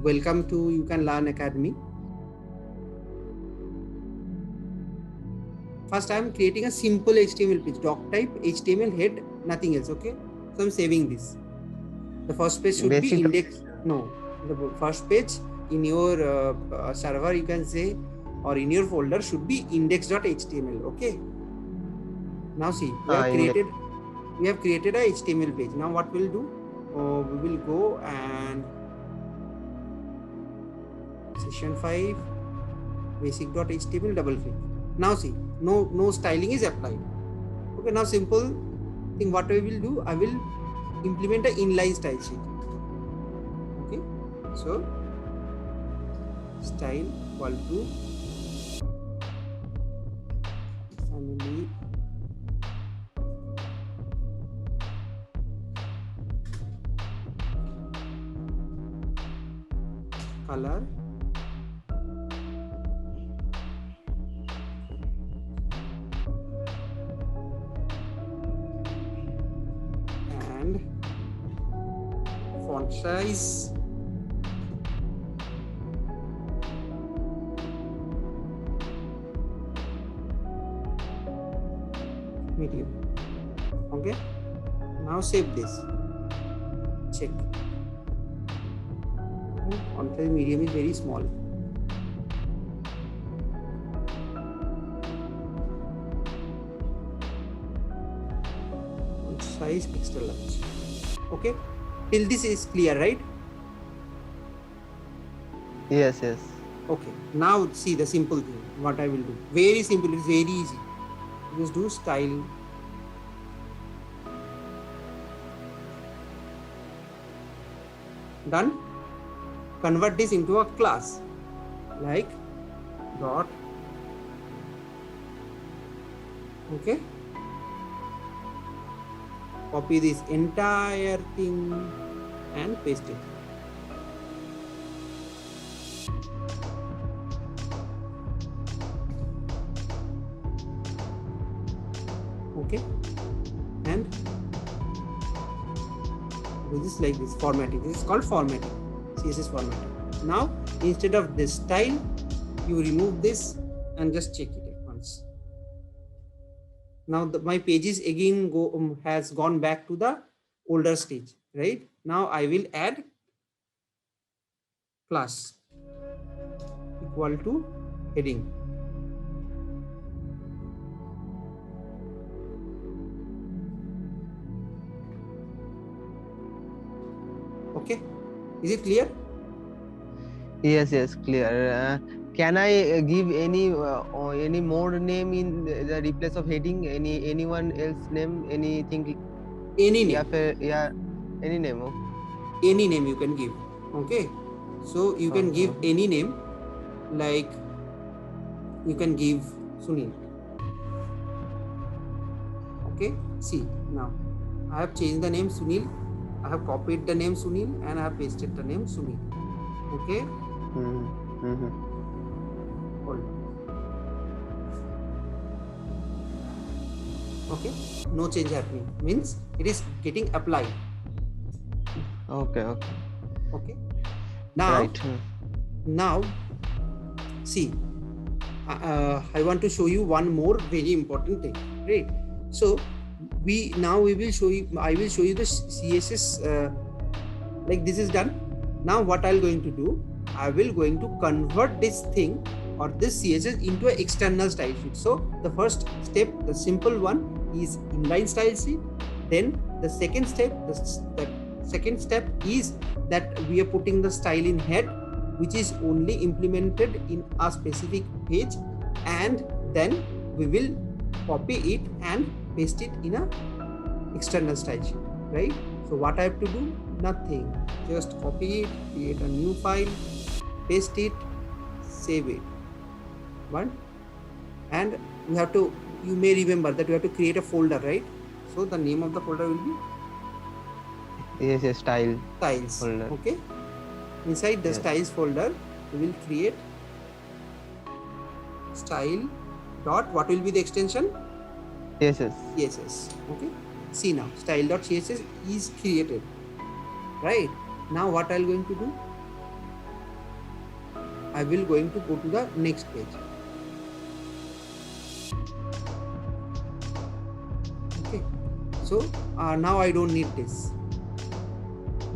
welcome to You Can Learn Academy. First, I am creating a simple HTML page, doc type, HTML head, nothing else. Okay, so I'm saving this. The first page should be index. No, the first page in your server, you can say, or in your folder should be index.html. Okay. Now see, we have created a HTML page. Now what we'll do? We will go and session 5 basic.html, double click. Now see, no styling is applied. Okay, now simple thing what I will do, I will implement an inline style sheet. Okay, so style equal to family color and font size medium. Okay, now save this, check. Font size medium is very small. Font size extra large. Okay, till this is clear, right? Yes. Okay, now see the simple thing what I will do. Very simple, it's very easy. Just do style done. Convert this into a class like dot. Okay, copy this entire thing and paste it. Okay, and do this like this, formatting. This is called formatting, CSS formatting. Now instead of this style, you remove this and just check it once. Now my pages again has gone back to the older stage, right? Now I will add class equal to heading. Okay, is it clear? Yes, clear. Can I give any more name in the replace of heading? Anyone else name? Anything? Any name. Yeah, any name. Okay. Any name you can give. Okay, so you can give any name, like you can give Sunil. Okay, see, now I have changed the name Sunil, I have copied the name Sunil and I have pasted the name Sunil. Okay. Hold. Okay, no change happening, means it is getting applied. Okay. Now, right. Now see, I want to show you one more very important thing, right? So we will show you, I will show you the CSS, like this is done. Now what I'm going to do, I will going to convert this thing or this CSS into an external style sheet. So the first step, the simple one, is inline style sheet. Then the second step, the second step is that we are putting the style in head, which is only implemented in a specific page, and then we will copy it and paste it in a external style sheet, right? So what I have to do? Nothing, just copy it, create a new file, paste it, save it. And you may remember that you have to create a folder, right? So the name of the folder will be styles folder. Okay, inside the styles folder we will create style dot, what will be the extension? CSS. Okay, see, now style.css is created, right? Now what I'm going to do, I will going to go to the next page. Okay, so now I don't need this.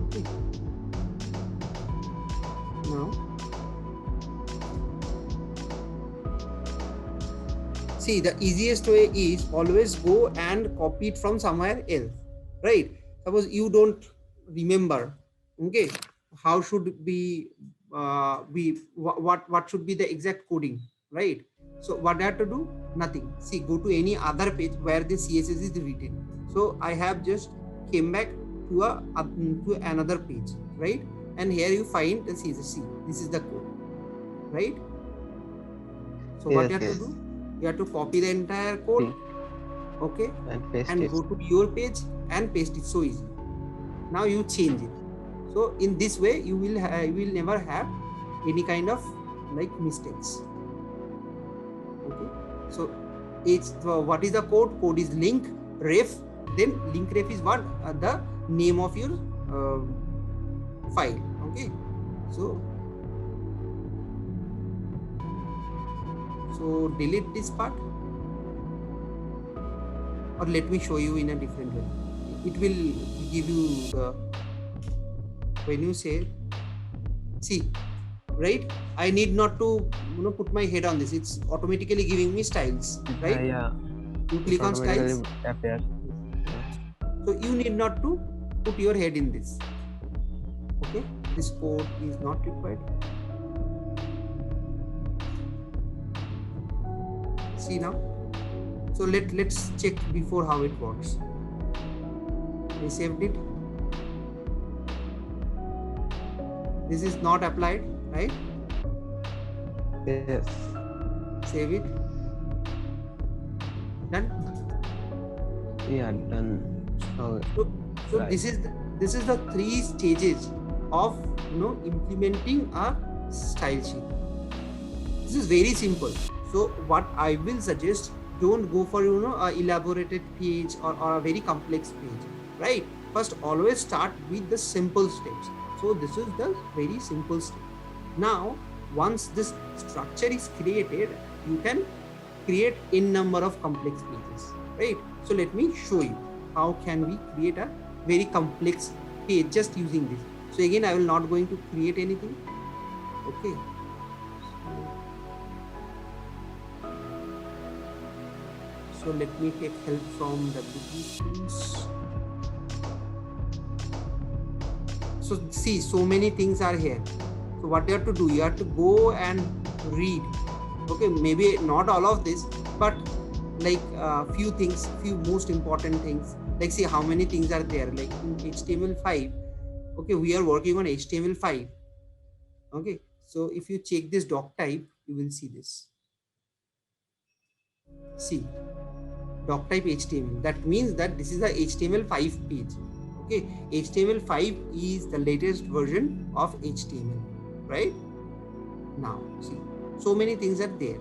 Okay, now see, the easiest way is always go and copy it from somewhere else, right? Suppose you don't remember, okay, how should be what should be the exact coding, right? So what I have to do? Nothing. See, go to any other page where the CSS is written. So I have just came back to to another page, right? And here you find the CSS. See, this is the code, right? So what you have to do? You have to copy the entire code, okay, and paste and it. go to your page and paste it. So easy. Now you change it. So in this way, you will never have any kind of like mistakes. Okay. So it's what is the code? Code is link ref. Then link ref is what the name of your file. Okay. So delete this part, or let me show you in a different way. It will give you the, when you say, see, right? I need not to put my head on this. It's automatically giving me styles, right? Yeah. You click on styles. Appears. So you need not to put your head in this. Okay, this code is not required. See now. So let's check before how it works. I saved it. This is not applied, right? Yes. Save it. Done. Yeah, done. So right. this is the 3 stages of implementing a style sheet. This is very simple. So what I will suggest, don't go for a elaborated page or a very complex page, right? First, always start with the simple steps. So this is the very simple step. Now once this structure is created, you can create n number of complex pages, right? So let me show you how can we create a very complex page just using this. So again, I will not going to create anything. Okay, so let me take help from WP Tools. So see, so many things are here. So what you have to do, you have to go and read. Okay, maybe not all of this, but like few things, few most important things. Like see how many things are there. Like in HTML5, okay, we are working on HTML5. Okay, so if you check this doc type, you will see this. See, doc type HTML. That means that this is a HTML5 page. Okay, HTML5 is the latest version of HTML, right? Now see, so many things are there.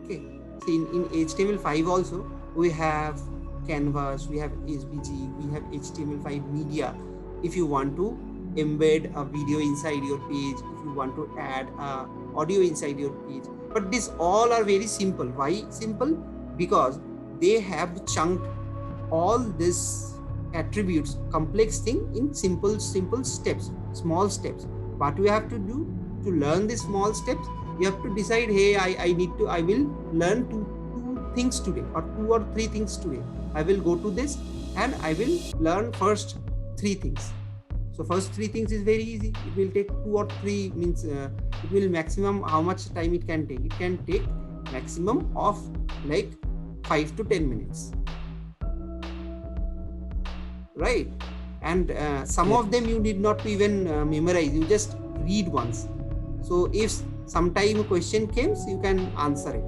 Okay, see in HTML5 also we have Canvas, we have SVG, we have HTML5 media. If you want to embed a video inside your page, if you want to add audio inside your page, but these all are very simple. Why simple? Because they have chunked all these attributes, complex thing in simple steps, small steps. What we have to do to learn these small steps, you have to decide, hey, I will learn two things today, or 2 or 3 things today. I will go to this and I will learn first 3 things. So first 3 things is very easy. It will take 2 or 3, means it will maximum, how much time it can take? It can take maximum of like 5 to 10 minutes. Right? And some of them you need not to even memorize, you just read once. So if sometime a question comes, you can answer it.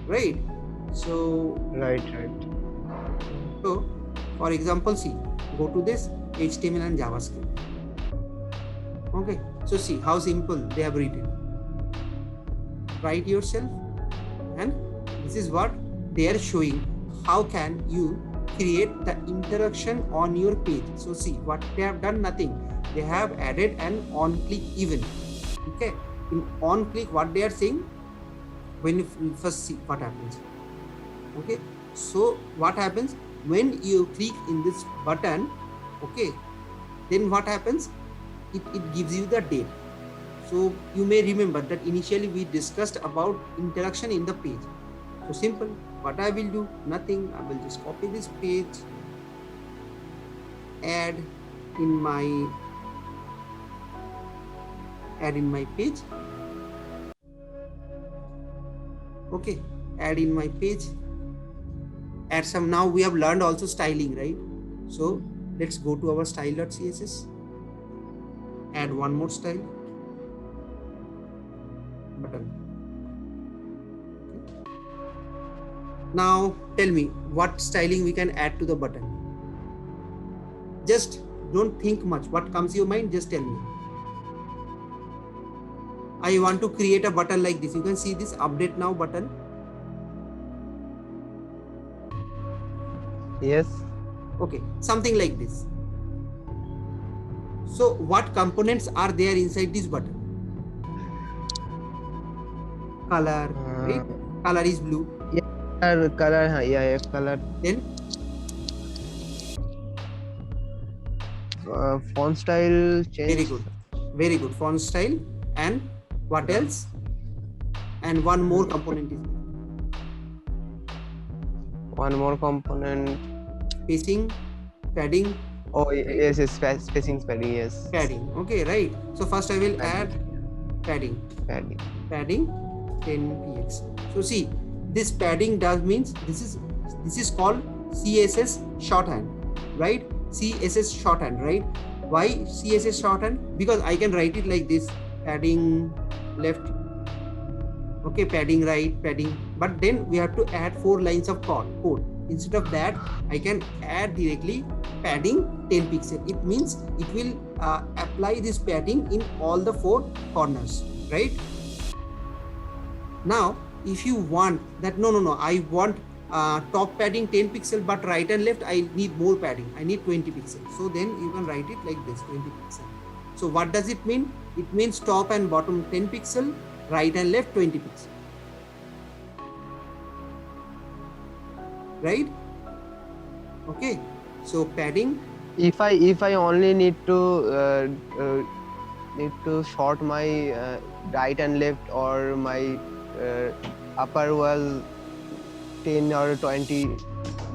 Right? So Right. So for example, see, go to this HTML and JavaScript. Okay, so see how simple they have written. Write yourself, and this is what they are showing. How can you create the interaction on your page. So see what they have done, nothing. They have added an on click event. Okay, in on click what they are saying, when you first see what happens. Okay, so what happens when you click in this button, okay, then what happens, it gives you the date. So you may remember that initially we discussed about interaction in the page. So simple, what I will do, nothing, I will just copy this page, add in my page. Okay, add in my page, add some. Now we have learned also styling, right? So let's go to our style.css, add one more style, button. Okay. Now tell me what styling we can add to the button. Just don't think much, what comes to your mind, just tell me. I want to create a button like this. You can see this update now button. Yes. Okay, something like this. So what components are there inside this button? Color, right? Color is blue. Color, yeah, color. Then font style change. Very good. Font style, and what else? And one more component is there. One more component. Spacing, padding. Oh yes, spacing, padding. Yes. Padding. Okay, right. So first I will add padding. Padding 10 px. So see, this padding does means this is called CSS shorthand, right? CSS shorthand, right? Why CSS shorthand? Because I can write it like this: padding left, okay, padding right, padding. But then we have to add 4 lines of code. Instead of that, I can add directly padding 10 pixel. It means it will apply this padding in all the 4 corners, right? Now, if you want that, no, I want top padding 10 pixel, but right and left I need more padding. I need 20 pixels. So then you can write it like this, 20 pixel. So what does it mean? It means top and bottom 10 pixel, right and left 20 pixel. Right? Okay. So padding. If I only need to short my right and left or my upper wall 10 or 20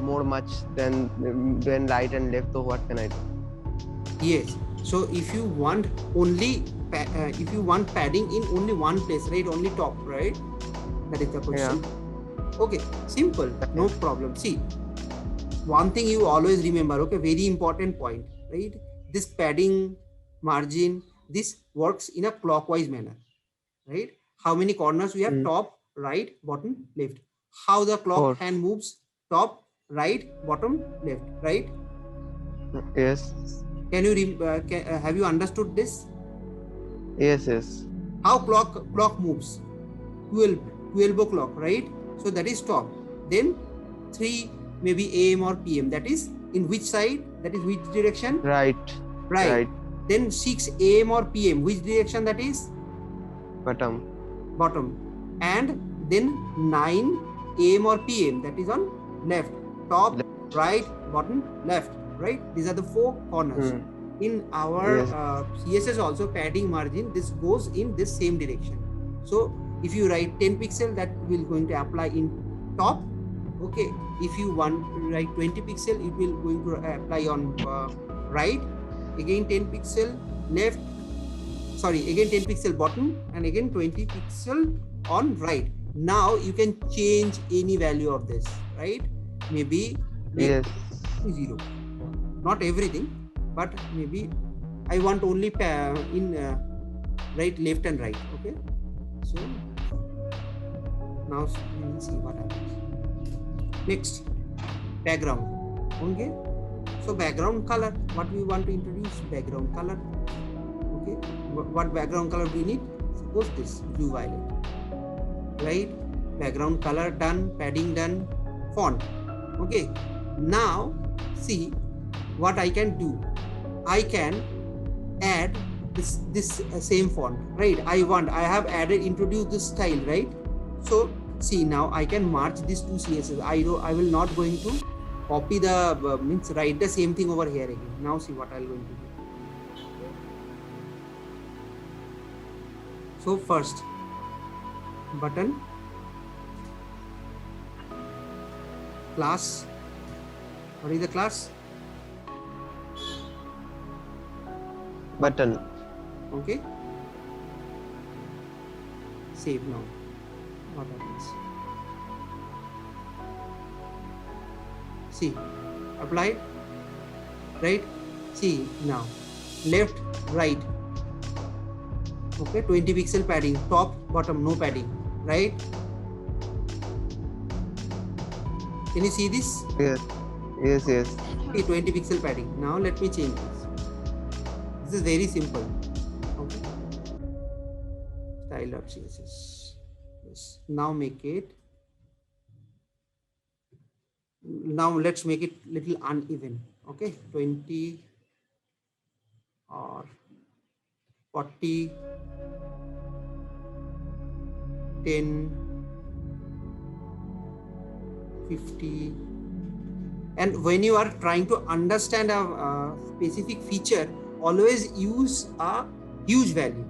more much than right and left, so what can I do? Yes. So if you want only padding in only one place, right? Only top, right? That is the question. Yeah. Okay, simple, no problem. See, one thing you always remember, okay, very important point, right? This padding, margin, this works in a clockwise manner, right? How many corners we have? Top, right, bottom, left. How the clock hand moves? Top, right, bottom, left, right? Yes. Can you have you understood this? Yes. How clock moves? 12 o'clock, right? So that is top. Then 3 maybe AM or PM. That is in which side? That is which direction? Right. Then 6 AM or PM. Which direction that is? Bottom. And then 9 AM or PM. That is on left. Top, right, bottom, left. Right? These are the 4 corners. In our CSS also, padding, margin, this goes in this same direction. So if you write 10 pixel, that will going to apply in top. Okay. If you want to write 20 pixel, it will going to apply on right. Again 10 pixel left. Sorry, again 10 pixel bottom, and again 20 pixel on right. Now you can change any value of this, right? Maybe 0. Not everything, but maybe I want only in right, left, and right. Okay. So now we will see what happens. Next, background. Okay. So background color. What we want to introduce? Background color. Okay. What background color do we need? Suppose this blue violet. Right. Background color done. Padding done. Font. Okay. Now see what I can do. I can add this same font, right? I have added, introduced this style, right? So see, now I can merge these two CSS. I will not going to copy the means write the same thing over here again. Now see what I'm going to do. So first button class. What is the class? Button. Okay. Save now. What happens? See, apply, right? See now, left, right. Okay, 20 pixel padding, top, bottom, no padding, right? Can you see this? Yes. Yes. Yes. Okay, 20 pixel padding. Now let me change this. This is very simple. Okay. Style.css. Yes. Now make it. Now let's make it little uneven. Okay, 20 or 40, 10, 50. And when you are trying to understand a specific feature, always use a huge value.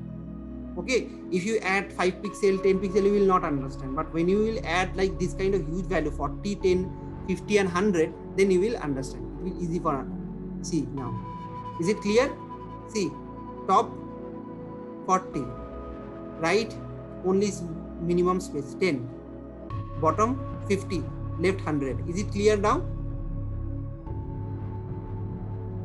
Okay, if you add 5 pixel, 10 pixel, you will not understand. But when you will add like this kind of huge value, 40, 10, 50 and 100, then you will understand. It will be easy for. See now, is it clear? See, top 40, right, only minimum space 10, bottom 50, left 100. Is it clear now?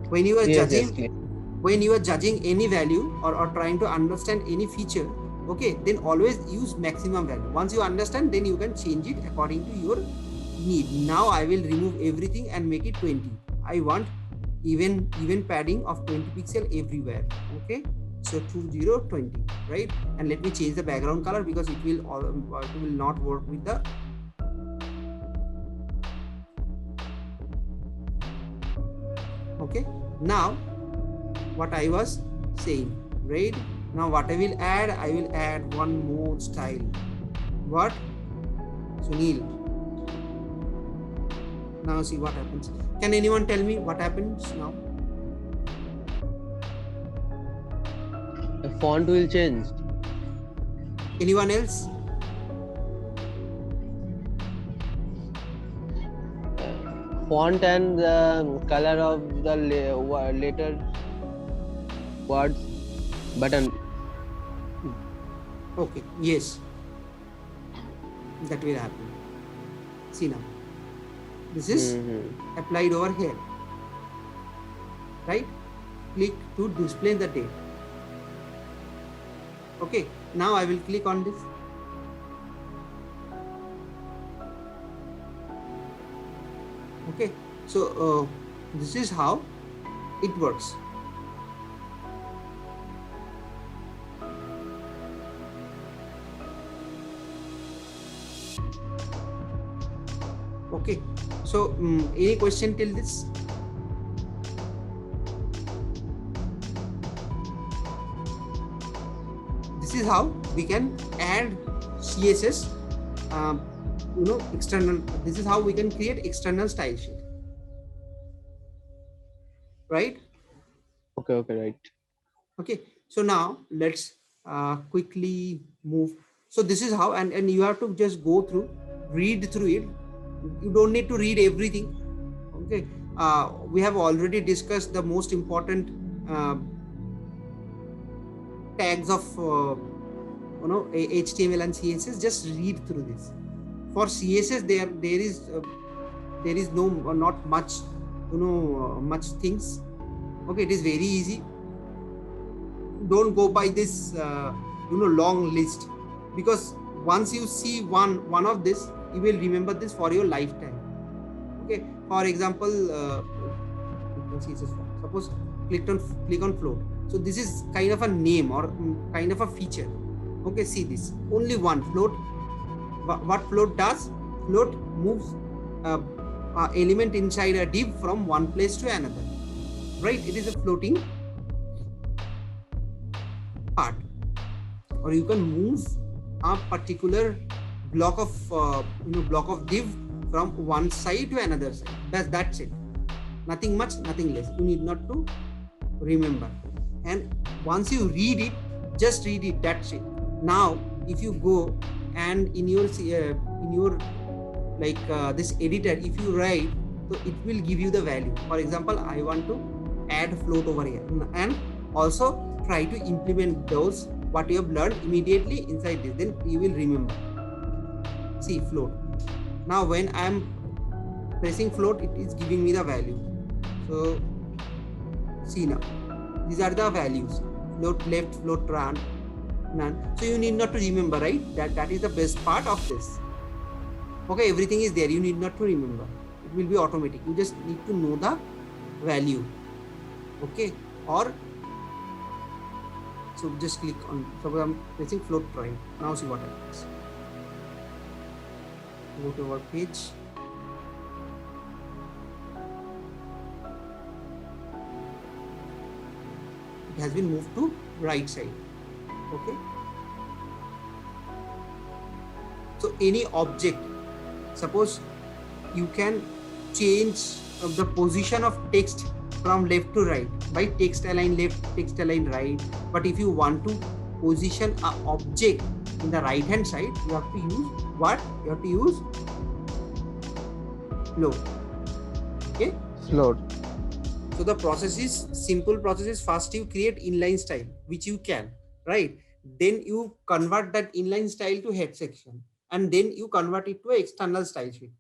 When you are judging, when you are judging any value or trying to understand any feature, okay, then always use maximum value. Once you understand, then you can change it according to your need. Now I will remove everything and make it 20. I want even padding of 20 pixel everywhere. Okay, so 20, 20, right? And let me change the background color because it will not work with the. Okay, now what I was saying, right? Now what I will add one more style. What? Sunil. Now see what happens. Can anyone tell me what happens now? The font will change. Anyone else? Font and the color of the letter words button. Okay, yes, that will happen. See now, this is applied over here, right? Click to display the date. Okay, now I will click on this. Okay, so this is how it works. Okay, so any question till this? This is how we can add CSS, external. This is how we can create external style sheet, right? Okay, right. Okay, so now let's quickly move. So this is how, and you have to just go through, read through it. You don't need to read everything. Okay, we have already discussed the most important tags of HTML and CSS. Just read through this. For CSS, there is not much much things. Okay, it is very easy. Don't go by this long list, because once you see one of this, you will remember this for your lifetime. Okay, for example, suppose click on float. So this is kind of a name or kind of a feature. Okay, see this, only one float. What float does? Float moves a element inside a div from one place to another, right? It is a floating part, or you can move a particular block of block of div from one side to another side. That's it. Nothing much, nothing less. You need not to remember. And once you read it, just read it. That's it. Now, if you go and in your this editor, if you write, so it will give you the value. For example, I want to add float over here, and also try to implement those what you have learned immediately inside this. Then you will remember. See, float. Now when I am pressing float, it is giving me the value. So see now, these are the values: float left, float right, none. So you need not to remember, right? That is the best part of this. Okay, everything is there. You need not to remember. It will be automatic. You just need to know the value. Okay, or so just click on. So I'm pressing float right. Now see what happens. Go to our page. It has been moved to right side. Okay. So any object, suppose you can change the position of text from left to right by text align left, text align right. But if you want to position an object in the right hand side, you have to use what? You have to use float. Okay, Float. so the process is simple. Process is first you create inline style, which you can, right? Then you convert that inline style to head section, and then you convert it to an external style sheet.